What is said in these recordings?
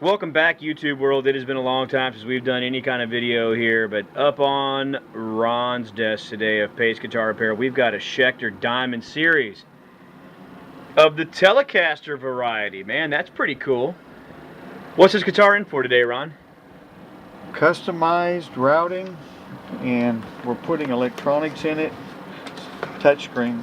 Welcome back, YouTube world. It has been a long time since we've done any kind of video here, but up on Ron's desk today of Pace Guitar Repair, we've got a Schecter Diamond Series of the Telecaster variety. Man, that's pretty cool. What's this guitar in for today, Ron? Customized routing, and we're putting electronics in it. Touchscreen.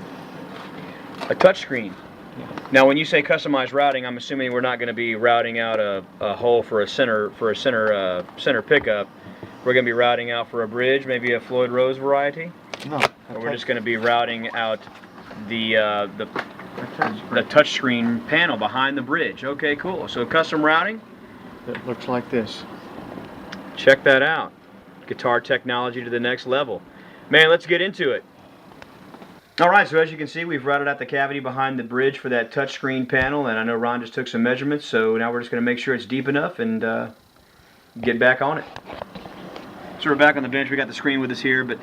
A touchscreen. Yeah. Now, when you say customized routing, I'm assuming we're not going to be routing out a hole for a center pickup. We're going to be routing out for a bridge, maybe a Floyd Rose variety. No. Or we're just going to be routing out the touchscreen panel behind the bridge. Okay, cool. So custom routing. It looks like this. Check that out. Guitar technology to the next level. Man, let's get into it. Alright, so as you can see, we've routed out the cavity behind the bridge for that touchscreen panel, and I know Ron just took some measurements, so now we're just going to make sure it's deep enough and get back on it. So we're back on the bench. We got the screen with us here, but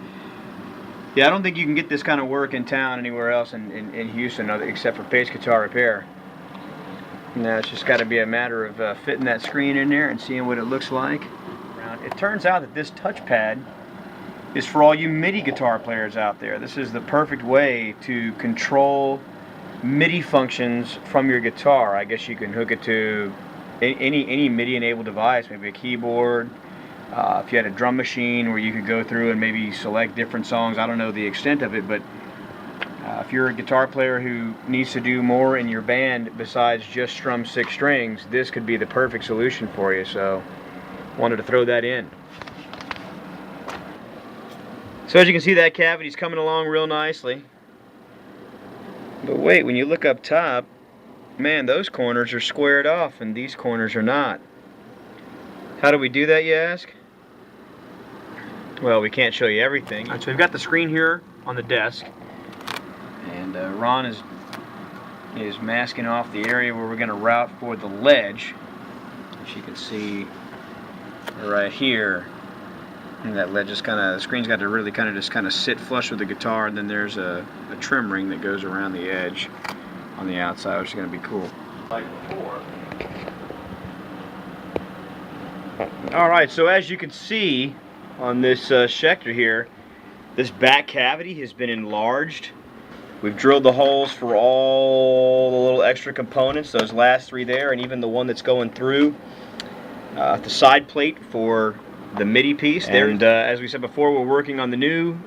yeah, I don't think you can get this kind of work in town anywhere else in Houston except for Pace Guitar Repair. Now it's just got to be a matter of fitting that screen in there and seeing what it looks like. It turns out that this touchpad is for all you Midi guitar players out there. This is the perfect way to control Midi functions from your guitar. I guess you can hook it to any Midi enabled device, maybe a keyboard. If you had a drum machine where you could go through and maybe select different songs, I don't know the extent of it, but if you're a guitar player who needs to do more in your band besides just strum 6 strings, this could be the perfect solution for you. So wanted to throw that in. So as you can see, that cavity's coming along real nicely. But wait, when you look up top, man, those corners are squared off and these corners are not. How do we do that, you ask? Well, we can't show you everything. So we've got the screen here on the desk, and Ron is masking off the area where we're going to route for the ledge. As you can see right here. And that ledge just the screen's got to really just sit flush with the guitar, and then there's a trim ring that goes around the edge on the outside, which is going to be cool. Like before. Alright, so as you can see on this Schecter here, this back cavity has been enlarged. We've drilled the holes for all the little extra components, those last 3 there, and even the one that's going through the side plate for the Midi piece there. And as we said before, we're working on the new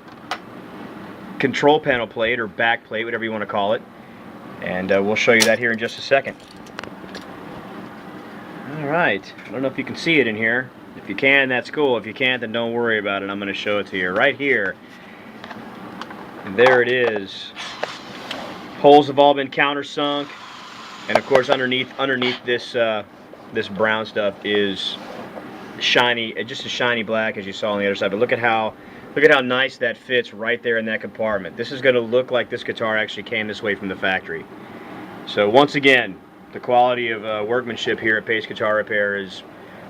control panel plate, or back plate, whatever you want to call it, and we'll show you that here in just a second. Alright, I don't know if you can see it in here. If you can, that's cool. If you can't, then don't worry about it. I'm going to show it to you right here. And there it is. Holes have all been countersunk, and of course underneath this this brown stuff is shiny, just a shiny black, as you saw on the other side. But look at how nice that fits right there in that compartment. This is going to look like this guitar actually came this way from the factory. So once again, the quality of workmanship here at Pace Guitar Repair is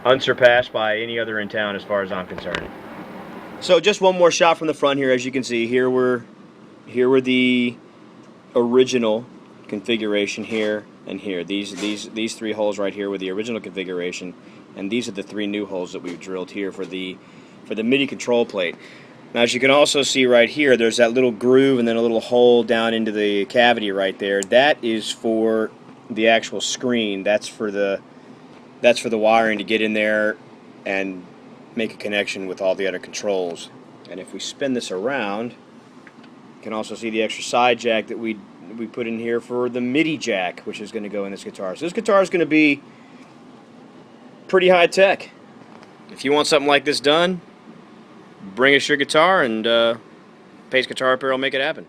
unsurpassed by any other in town as far as I'm concerned. So just one more shot from the front here. As you can see, here were the original configuration here and here. These 3 holes right here were the original configuration, and these are the 3 new holes that we've drilled here for the Midi control plate. Now, as you can also see right here, there's that little groove and then a little hole down into the cavity right there. That is for the actual screen. That's for the wiring to get in there and make a connection with all the other controls. And if we spin this around, you can also see the extra side jack that we put in here for the Midi jack, which is going to go in this guitar. So this guitar is going to be pretty high tech. If you want something like this done, bring us your guitar, and Pace Guitar Repair will make it happen.